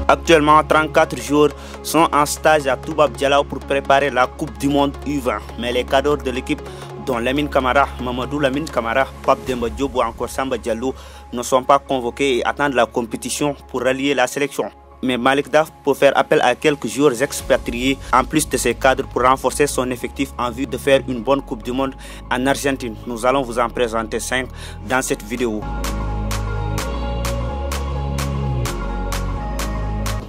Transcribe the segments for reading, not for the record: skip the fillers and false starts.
Actuellement, 34 joueurs sont en stage à Toubab Dialaw pour préparer la Coupe du Monde U20. Mais les cadres de l'équipe, dont Lamine Camara, Mamadou Lamine Camara, Pape Demba Diop ou encore Samba Diallo, ne sont pas convoqués et attendent la compétition pour rallier la sélection. Mais Malick Daaf peut faire appel à quelques joueurs expatriés en plus de ses cadres pour renforcer son effectif en vue de faire une bonne Coupe du Monde en Argentine. Nous allons vous en présenter 5 dans cette vidéo.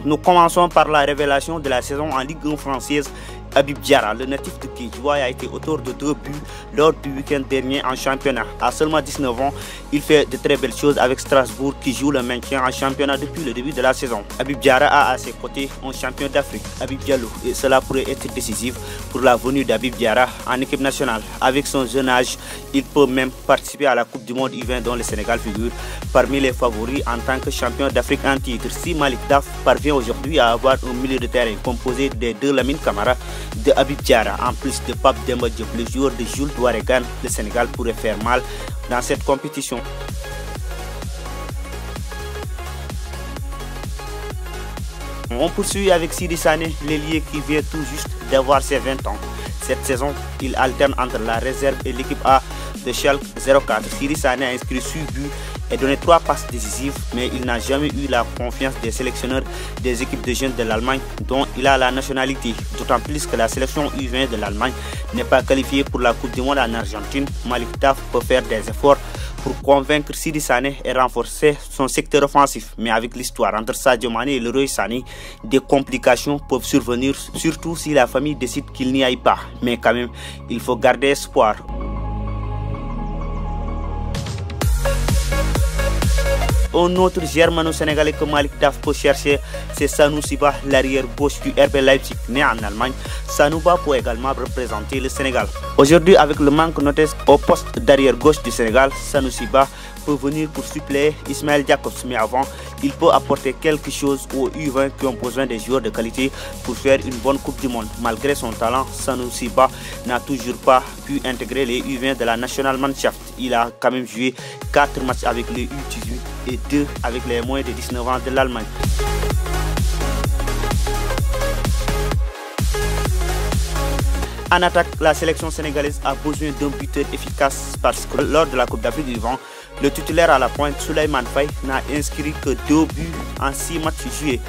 Nous commençons par la révélation de la saison en Ligue 1 française. Habib Diarra, le natif de Guédiawaye, a été auteur de 2 buts lors du week-end dernier en championnat. À seulement 19 ans, il fait de très belles choses avec Strasbourg qui joue le maintien en championnat depuis le début de la saison. Habib Diarra a à ses côtés un champion d'Afrique, Habib Diallo, et cela pourrait être décisif pour la venue d'Habib Diarra en équipe nationale. Avec son jeune âge, il peut même participer à la Coupe du Monde U20 dont le Sénégal figure parmi les favoris en tant que champion d'Afrique en titre. Si Malick Daaf parvient aujourd'hui à avoir un milieu de terrain composé des 2 Lamine Camara, de Habib Diarra, en plus de Pape Demba Diop, le joueur de Jules Douaregan, le Sénégal pourrait faire mal dans cette compétition. On poursuit avec Sidi Sané, l'ailier qui vient tout juste d'avoir ses 20 ans. Cette saison, il alterne entre la réserve et l'équipe A de Schalke 04. Sidi Sané a inscrit 6 buts et donné 3 passes décisives, mais il n'a jamais eu la confiance des sélectionneurs des équipes de jeunes de l'Allemagne dont il a la nationalité. D'autant plus que la sélection U20 de l'Allemagne n'est pas qualifiée pour la Coupe du Monde en Argentine. Malick Daaf peut faire des efforts pour convaincre Sidi Sané et renforcer son secteur offensif. Mais avec l'histoire entre Sadio Mané et Leroy Sané, des complications peuvent survenir, surtout si la famille décide qu'il n'y aille pas. Mais quand même, il faut garder espoir. Un autre germano-sénégalais que Malick Daaf peut chercher, c'est Sanoussi Ba, l'arrière-gauche du RB Leipzig, né en Allemagne. Sanoussi Ba peut également représenter le Sénégal. Aujourd'hui, avec le manque noté au poste d'arrière-gauche du Sénégal, Sanoussi Ba peut venir pour suppléer Ismaël Jacobs. Mais avant, il peut apporter quelque chose aux U20 qui ont besoin des joueurs de qualité pour faire une bonne Coupe du Monde. Malgré son talent, Sanoussi Ba n'a toujours pas pu intégrer les U20 de la Nationalmannschaft. Il a quand même joué 4 matchs avec les U18 et 2 avec les moins de 19 ans de l'Allemagne. En attaque, la sélection sénégalaise a besoin d'un buteur efficace parce que lors de la Coupe d'Afrique du Vent, le titulaire à la pointe, Souleymane Faye, n'a inscrit que 2 buts en 6 matchs joués.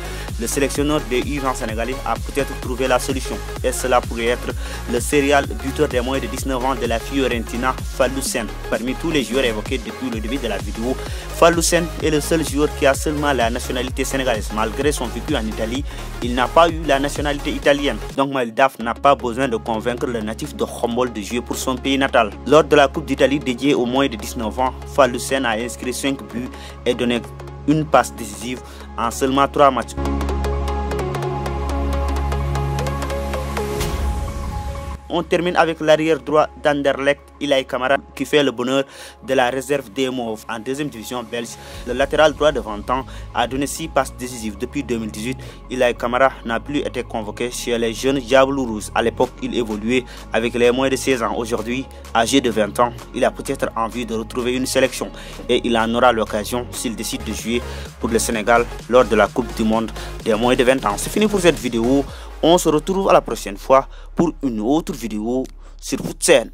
Le sélectionneur des U20 sénégalais a peut-être trouvé la solution et cela pourrait être le serial buteur des moins de 19 ans de la Fiorentina, Fallou Sène. Parmi tous les joueurs évoqués depuis le début de la vidéo, Fallou Sène est le seul joueur qui a seulement la nationalité sénégalaise. Malgré son vécu en Italie, il n'a pas eu la nationalité italienne. Donc Malick Daaf n'a pas besoin de convaincre le natif de Khombole de jouer pour son pays natal. Lors de la Coupe d'Italie dédiée aux moins de 19 ans, Fallou Sène a inscrit 5 buts et donné une passe décisive en seulement 3 matchs. On termine avec l'arrière droit d'Anderlecht, Ilay Kamara, qui fait le bonheur de la réserve des Mauves en 2e division belge. Le latéral droit de 20 ans a donné 6 passes décisives depuis 2018. Ilay Kamara n'a plus été convoqué chez les jeunes Diablou Rouge. À l'époque, il évoluait avec les moins de 16 ans. Aujourd'hui, âgé de 20 ans, il a peut-être envie de retrouver une sélection et il en aura l'occasion s'il décide de jouer pour le Sénégal lors de la Coupe du Monde des moins de 20 ans. C'est fini pour cette vidéo. On se retrouve à la prochaine fois pour une autre vidéo sur Footsen.